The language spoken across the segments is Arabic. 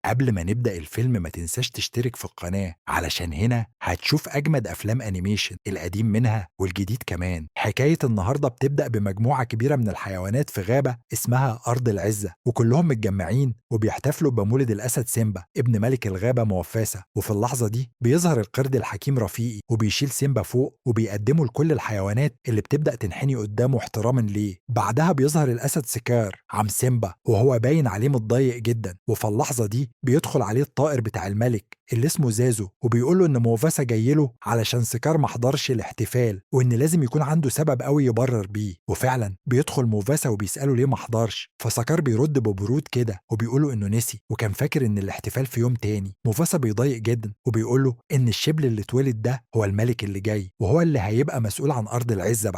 قبل ما نبدأ الفيلم ما تنساش تشترك في القناة علشان هنا هتشوف أجمد أفلام أنيميشن القديم منها والجديد كمان. حكاية النهاردة بتبدأ بمجموعة كبيرة من الحيوانات في غابة اسمها أرض العزة، وكلهم متجمعين وبيحتفلوا بمولد الأسد سيمبا ابن ملك الغابة موفاسة. وفي اللحظة دي بيظهر القرد الحكيم رفيقي وبيشيل سيمبا فوق وبيقدمه لكل الحيوانات اللي بتبدأ تنحني قدامه احتراما ليه. بعدها بيظهر الأسد سكار عم سيمبا وهو باين عليه متضايق جدا، وفي اللحظة دي بيدخل عليه الطائر بتاع الملك اللي اسمه زازو وبيقول له ان موفاسا جاي له علشان سكار ما حضرش الاحتفال وان لازم يكون عنده سبب قوي يبرر بيه. وفعلا بيدخل موفاسا وبيساله ليه ما حضرش، فسكار بيرد ببرود كده وبيقول له انه نسي وكان فاكر ان الاحتفال في يوم تاني. موفاسا بيضايق جدا وبيقول له ان الشبل اللي اتولد ده هو الملك اللي جاي وهو اللي هيبقى مسؤول عن ارض العزه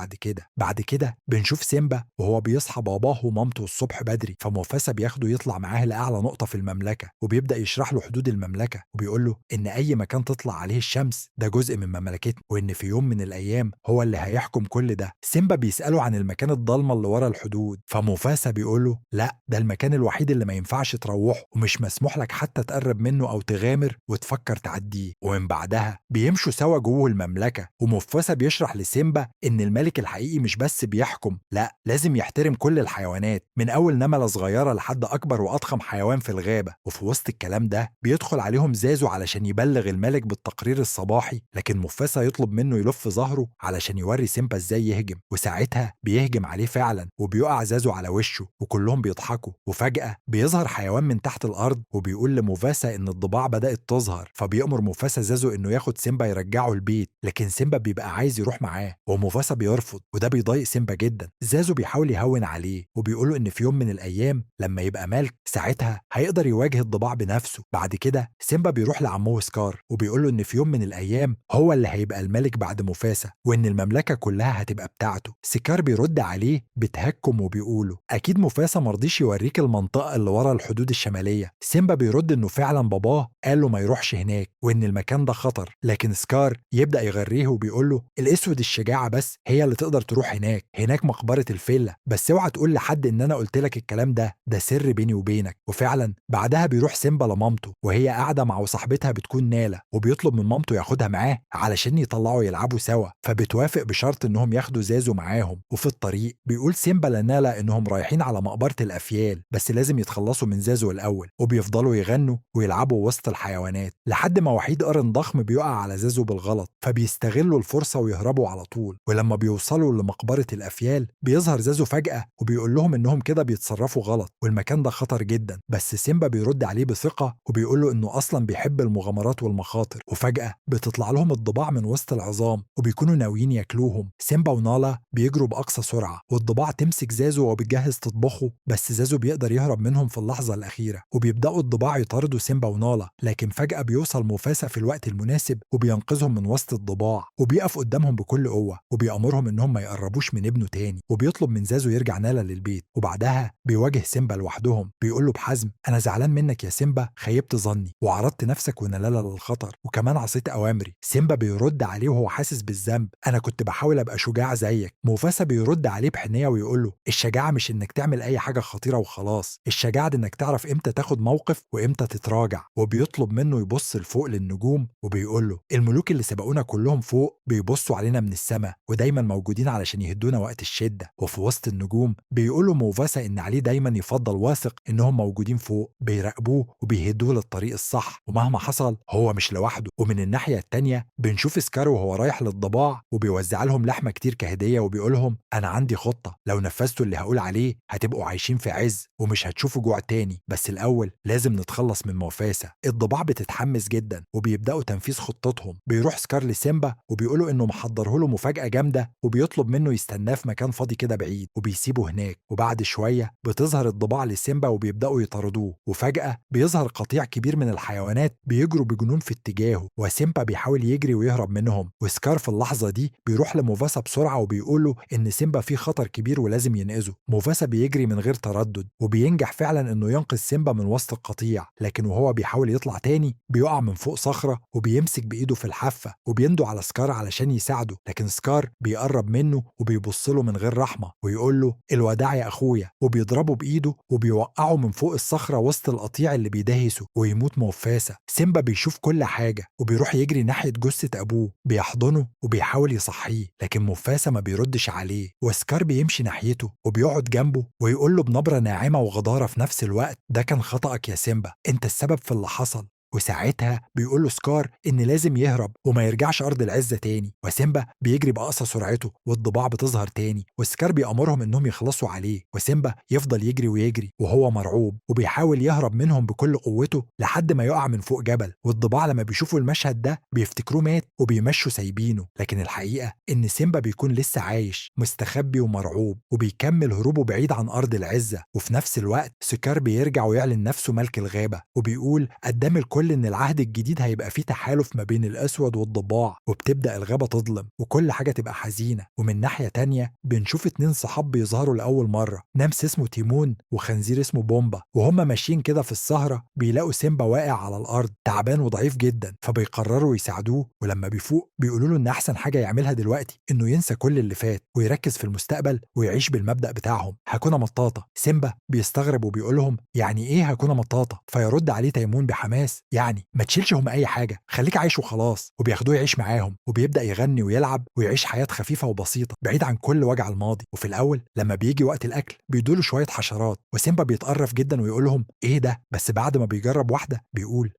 بعد كده بنشوف سيمبا وهو بيصحى باباه ومامته الصبح بدري، فموفاسا بياخده يطلع معاه لاعلى نقطه في المملكه وبيبدا يشرح له حدود المملكه وبيقول له ان اي مكان تطلع عليه الشمس ده جزء من مملكتنا وان في يوم من الايام هو اللي هيحكم كل ده. سيمبا بيساله عن المكان الضلمه اللي ورا الحدود، فموفاسا بيقول له لا، ده المكان الوحيد اللي ما ينفعش تروحه ومش مسموح لك حتى تقرب منه او تغامر وتفكر تعديه. ومن بعدها بيمشوا سوا جوه المملكه وموفاسا بيشرح لسيمبا ان الملك الحقيقي مش بس بيحكم، لا لازم يحترم كل الحيوانات من اول نمله صغيره لحد اكبر واضخم حيوان في الغابه. وفي وسط الكلام ده بيدخل عليهم زازو علشان يبلغ الملك بالتقرير الصباحي، لكن موفاسا يطلب منه يلف ظهره علشان يوري سيمبا ازاي يهجم، وساعتها بيهجم عليه فعلا وبيقع زازو على وشه وكلهم بيضحكوا. وفجأة بيظهر حيوان من تحت الأرض وبيقول لموفاسا إن الضباع بدأت تظهر، فبيأمر موفاسا زازو إنه ياخد سيمبا يرجعه البيت، لكن سيمبا بيبقى عايز يروح معاه وموفاسا بيرفض وده بيضايق سيمبا جدا. زازو بيحاول يهون عليه وبيقوله إن في يوم من الأيام لما يبقى ملك ساعتها هيقدر يواجه الضباع بنفسه. بعد كده سيمبا بيروح لعمه سكار وبيقوله إن في يوم من الأيام هو اللي هيبقى الملك بعد موفاسا وإن المملكة كلها هتبقى بتاعته. سكار بيرد عليه بتهكم وبيقوله أكيد موفاسا مرضيش يوريك المنطقة اللي ورا الحدود الشمالية. سيمبا بيرد إنه فعلا باباه قال له ما يروحش هناك وإن المكان ده خطر، لكن سكار يبدأ يغريه وبيقوله الأسود الشجاعة بس هي اللي تقدر تروح هناك مقبرة الفيلة، بس اوعى تقول لحد إن أنا قلت لك الكلام ده سر بيني وبينك. وفعلا بعدها بيروح سيمبا لمامته وهي قاعدة مع صاحبتها بتكون نالا وبيطلب من مامته ياخدها معاه علشان يطلعوا يلعبوا سوا، فبتوافق بشرط إنهم ياخدوا زازو معاهم. وفي الطريق بيقول سيمبا لنالا إنهم رايحين على مقبرة الأفيال بس لازم يتخلصوا من زازو الأول، وبيفضلوا يغنوا ويلعبوا وسط الحيوانات لحد ما وحيد قرن ضخم بيقع على زازو بالغلط، فبيستغلوا الفرصة ويهربوا على طول. ولما بيوصلوا لمقبرة الأفيال بيظهر زازو فجأة وبيقول لهم إنهم كده بيتصرفوا غلط والمكان ده خطر جدا، بس سيمبا بيرد عليه بثقة وبيقول له إنه أصلا بيحب المغامرات والمخاطر. وفجأة بتطلع لهم الضباع من وسط العظام وبيكونوا ناويين ياكلوهم. سيمبا ونالا بيجروا بأقصى سرعة والضباع تمسك زازو وبتجهز تطبخه، بس زازو بيقدر يهرب منهم في اللحظة الأخيرة وبيبدأوا الضباع يطاردوا سيمبا ونالا، لكن فجأة بيوصل موفاسا في الوقت المناسب وبينقذهم من وسط الضباع وبيقف قدامهم بكل قوة وبيأمرهم إنهم ما يقربوش من ابنه تاني وبيطلب من زازو يرجع نالا للبيت. وبعدها بيواجه سيمبا لوحدهم بيقول له بحزم أنا زعلان منك يا سيمبا، خيبت ظني وعرضت نفسك ونالا للخطر وكمان عصيت أوامري. سيمبا بيرد عليه وهو حاسس بالذنب أنا كنت بحاول أبقى شجاع زيك. موفاسا بيرد عليه بحنية ويقول له الشجاعة مش إنك تعمل أي حاجة خطيرة وخلاص، الشجاعة إنك تعرف إمتى تاخد موقف وإمتى تتراجع. وبيطلب منه يبص لفوق للنجوم وبيقول له الملوك اللي سبقونا كلهم فوق بيبصوا علينا من السماء ودايما موجودين علشان يهدونا وقت الشدة. وفي وسط النجوم بيقولوا موفاسا إن عليه دايما يفضل واثق إنهم موجودين فوق بيراقبوه وبيهدوه للطريق الصح ومهما حصل هو مش لوحده. ومن الناحية التانية بنشوف سكار وهو رايح للضباع وبيوزع لهم لحمة كتير كهدية وبيقولهم أنا عندي خطة لو نفذتوا اللي هقول عليه هتبقوا عايشين في عز ومش هتشوفوا جوع تاني، بس الأول لازم نتخلص من موفاسا. الضباع بتتحمس جدا وبيبدأوا تنفيذ خطتهم. بيروح سكار لسيمبا وبيقولوا إنه محضره له مفاجأة جامدة وبيطلب منه يستناه في مكان فاضي كده بعيد وبيسيبه هناك. وبعد شوية بتظهر الضباع لسيمبا وبيبدأوا يطاردوه وفجأة بيظهر قطيع كبير من الحيوانات بيجروا بجنون في اتجاهه وسيمبا بيحاول يجري ويهرب منهم. وسكار في اللحظة دي بيروح لموفاسا بسرعة وبيقوله إن سيمبا فيه خطر كبير ولازم ينقذه. موفاسا بيجري من غير تردد وبينجح فعلا إنه ينقذ سيمبا من وسط القطيع، لكن وهو بيحاول يطلع تاني بيقع من فوق صخرة وبيمسك بإيده في الحافة وبيندو على سكار علشان يساعده، لكن سكار بيقرب منه وبيبص له من غير رحمة ويقول له الوداع يا أخويا وبيضربه بإيده وبيوقعه من فوق الصخرة وسط القطيع اللي اللي بيدهسه ويموت موفاسة. سيمبا بيشوف كل حاجة وبيروح يجري ناحية جثة أبوه، بيحضنه وبيحاول يصحيه، لكن موفاسة ما بيردش عليه. وسكار بيمشي ناحيته وبيقعد جنبه ويقول له بنبرة ناعمة وغضارة في نفس الوقت: ده كان خطأك يا سيمبا، انت السبب في اللي حصل. وساعتها بيقول له سكار إن لازم يهرب وما يرجعش أرض العزة تاني. وسيمبا بيجري بأقصى سرعته والضباع بتظهر تاني، وسكار بيأمرهم إنهم يخلصوا عليه، وسيمبا يفضل يجري ويجري وهو مرعوب وبيحاول يهرب منهم بكل قوته لحد ما يقع من فوق جبل. والضباع لما بيشوفوا المشهد ده بيفتكروه مات وبيمشوا سايبينه، لكن الحقيقة إن سيمبا بيكون لسه عايش مستخبي ومرعوب وبيكمل هروبه بعيد عن أرض العزة. وفي نفس الوقت سكار بيرجع ويعلن نفسه ملك الغابة، وبيقول قدام الكل إن العهد الجديد هيبقى فيه تحالف ما بين الأسود والضباع، وبتبدأ الغابة تظلم وكل حاجة تبقى حزينة. ومن ناحية تانية بنشوف 2 صحاب بيظهروا لأول مرة، نمس اسمه تيمون وخنزير اسمه بومبا، وهم ماشيين كده في الصحراء بيلاقوا سيمبا واقع على الأرض تعبان وضعيف جدا، فبيقرروا يساعدوه. ولما بيفوق بيقولوا له إن أحسن حاجة يعملها دلوقتي إنه ينسى كل اللي فات ويركز في المستقبل ويعيش بالمبدأ بتاعهم هاكونا مطاطا. سيمبا بيستغرب وبيقول لهم يعني إيه هاكونا مطاطا؟ فيرد عليه تيمون بحماس يعني ما تشيلش هم أي حاجة، خليك عايش وخلاص. وبياخدوه يعيش معاهم وبيبدأ يغني ويلعب ويعيش حياة خفيفة وبسيطة بعيد عن كل وجع الماضي. وفي الأول لما بيجي وقت الأكل بيدوله شوية حشرات، وسيمبا بيتقرف جدا ويقول لهم إيه ده؟ بس بعد ما بيجرب واحدة بيقول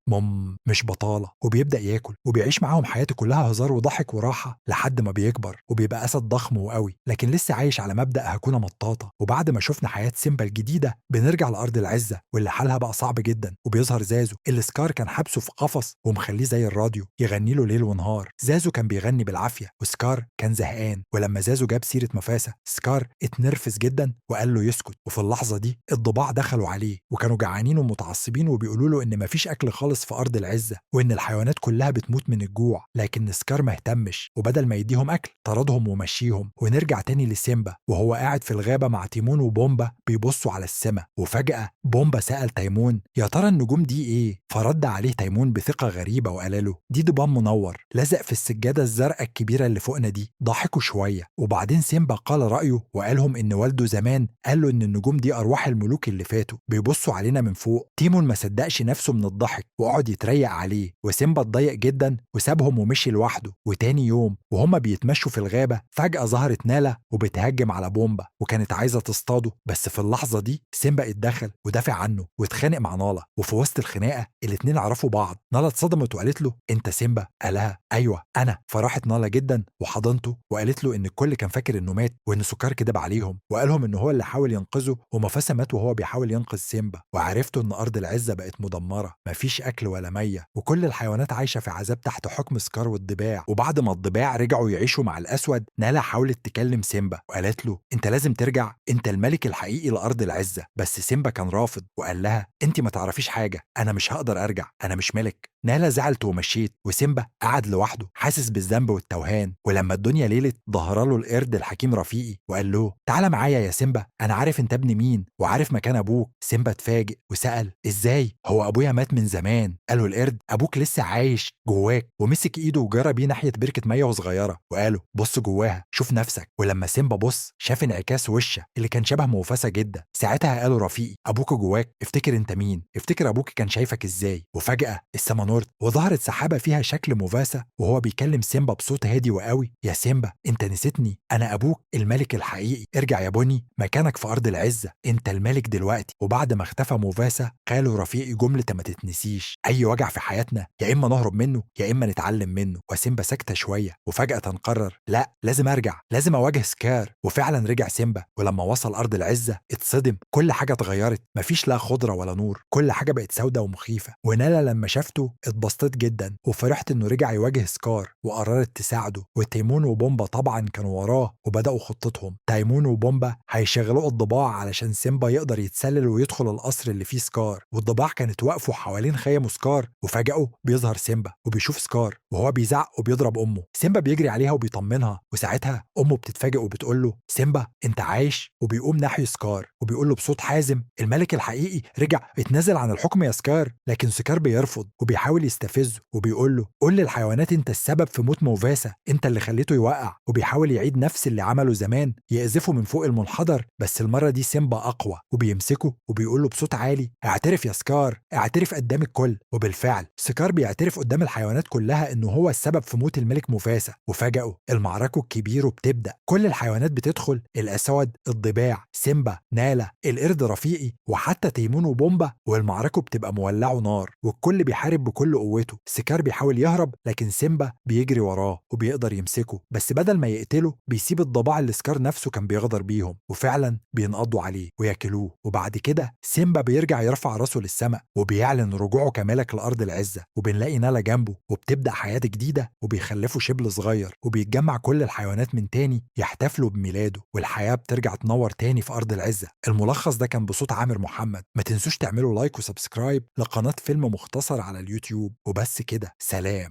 مش بطالة، وبيبدأ ياكل وبيعيش معاهم حياته كلها هزار وضحك وراحة لحد ما بيكبر وبيبقى أسد ضخم وقوي، لكن لسه عايش على مبدأ هاكونا مطاطا. وبعد ما شفنا حياة سيمبا الجديدة بنرجع لأرض العزة واللي حالها بقى صعب جدا، وبيظهر زازو اللي سكار كان حبسه في قفص ومخليه زي الراديو يغني له ليل ونهار. زازو كان بيغني بالعافية وسكار كان زهقان، ولما زازو جاب سيرة مفاسة سكار اتنرفز جدا وقال له يسكت. وفي اللحظة دي الضباع دخلوا عليه وكانوا جعانين ومتعصبين وبيقولوا له إن مفيش أكل خالص في أرض العزة وإن الحيوانات كلها بتموت من الجوع، لكن سكار ما اهتمش وبدل ما يديهم أكل طردهم ومشيهم. ونرجع تاني لسيمبا وهو قاعد في الغابة مع تيمون وبومبا بيبصوا على السماء، وفجأة بومبا سأل تيمون يا ترى النجوم دي إيه؟ فرد عليه تيمون بثقة غريبة وقال له دي ضباب منور لزق في السجادة الزرقاء الكبيرة اللي فوقنا دي. ضحكوا شوية وبعدين سيمبا قال رأيه وقالهم إن والده زمان قال له إن النجوم دي أرواح الملوك اللي فاتوا بيبصوا علينا من فوق. تيمون ما صدقش نفسه من الضحك وقعد يتريق عليه، وسيمبا اتضايق جدا وسابهم ومشي لوحده. وتاني يوم وهما بيتمشوا في الغابة فجأة ظهرت نالا وبتهجم على بومبا وكانت عايزة تصطاده، بس في اللحظة دي سيمبا اتدخل ودافع عنه واتخانق مع نالا. وفي وسط الخناقة الاتنين عرفوا بعض. نالا اتصدمت وقالت له انت سيمبا؟ قالها ايوه انا. فراحت نالا جدا وحضنته وقالت له ان الكل كان فاكر انه مات وان سكار كدب عليهم، وقالهم ان هو اللي حاول ينقذه ومفاسة مات وهو بيحاول ينقذ سيمبا. وعرفتوا ان ارض العزة بقت مدمرة مفيش اكل ولا مية وكل الحيوانات عايشة في عذاب تحت حكم سكار والضباع. وبعد ما الضباع رجعوا يعيشوا مع الاسود نالا حاولت تكلم سيمبا وقالت له انت لازم ترجع، انت الملك الحقيقي لارض العزة. بس سيمبا كان رافض وقال لها انت ما تعرفيش حاجة، انا مش هقدر ارجع، انا مش ملك. نالا زعلت ومشيت وسيمبا قعد لوحده حاسس بالذنب والتوهان. ولما الدنيا ليلت ظهر له القرد الحكيم رفيقي وقال له تعالى معايا يا سيمبا، انا عارف انت ابن مين وعارف مكان ابوك. سيمبا اتفاجئ وسأل ازاي؟ هو ابويا مات من زمان. قاله القرد ابوك لسه عايش جواك، ومسك ايده وجرى بيه ناحية بركة مية صغيرة وقاله بص جواها شوف نفسك. ولما سيمبا بص شاف انعكاس وشه اللي كان شبه موفاسة جدا. ساعتها قاله رفيقي ابوك جواك، افتكر انت مين، افتكر ابوك كان شايفك ازاي. وفجأة السما نورت وظهرت سحابة فيها شكل موفاسة وهو بيكلم سيمبا بصوت هادي وقوي يا سيمبا انت نسيتني، انا ابوك الملك الحقيقي، ارجع يا بني مكانك في ارض العزة، انت الملك دلوقتي. وبعد ما اختفى موفاسة قالوا رفيقي جملة ما تتنسيش، اي وجع في حياتنا يا اما نهرب منه يا اما نتعلم منه. وسيمبا سكتة شوية وفجأة قرر لا لازم ارجع، لازم اواجه سكار. وفعلا رجع سيمبا ولما وصل ارض العزة اتصدم، كل حاجة اتغيرت، مفيش لا خضرة ولا نور، كل حاجة بقت سودة ومخيفة. ونالا لما شافته اتبسطت جدا وفرحت انه رجع يواجه سكار وقررت تساعده. وتيمون وبومبا طبعا كانوا وراه وبدأوا خطتهم. تيمون وبومبا هيشغلوا الضباع علشان سيمبا يقدر يتسلل ويدخل القصر اللي فيه سكار، والضباع كانت واقفوا حوالين خيم سكار. وفجأة بيظهر سيمبا وبيشوف سكار وهو بيزعق وبيضرب امه. سيمبا بيجري عليها وبيطمنها، وساعتها امه بتتفاجئ وبتقول له سيمبا انت عايش. وبيقوم ناحية سكار وبيقول له بصوت حازم الملك الحقيقي رجع، اتنازل عن الحكم يا سكار. لكن سكار بيرفض وبيحاول بيحاول يستفزه وبيقول له قول للحيوانات انت السبب في موت موفاسا، انت اللي خليته يوقع. وبيحاول يعيد نفس اللي عمله زمان، يقذفه من فوق المنحدر، بس المرة دي سيمبا أقوى وبيمسكه وبيقول له بصوت عالي اعترف يا سكار، اعترف قدام الكل. وبالفعل سكار بيعترف قدام الحيوانات كلها انه هو السبب في موت الملك موفاسا. وفجأة المعركة الكبيرة بتبدأ، كل الحيوانات بتدخل، الأسود، الضباع، سيمبا، نالا، القرد رفيقي، وحتى تيمون وبومبا، والمعركة بتبقى مولعه نار والكل بيحارب بكل قوته. سكار بيحاول يهرب لكن سيمبا بيجري وراه وبيقدر يمسكه، بس بدل ما يقتله بيسيب الضباع اللي سكار نفسه كان بيغدر بيهم، وفعلا بينقضوا عليه وياكلوه. وبعد كده سيمبا بيرجع يرفع راسه للسماء وبيعلن رجوعه كملك لأرض العزة، وبنلاقي نالا جنبه وبتبدأ حياة جديدة، وبيخلفوا شبل صغير، وبيتجمع كل الحيوانات من تاني يحتفلوا بميلاده، والحياة بترجع تنور تاني في أرض العزة. الملخص ده كان بصوت عامر محمد. ما تنسوش تعملوا لايك وسبسكرايب لقناة فيلم مختصر على اليوتيوب. وبس كده، سلام.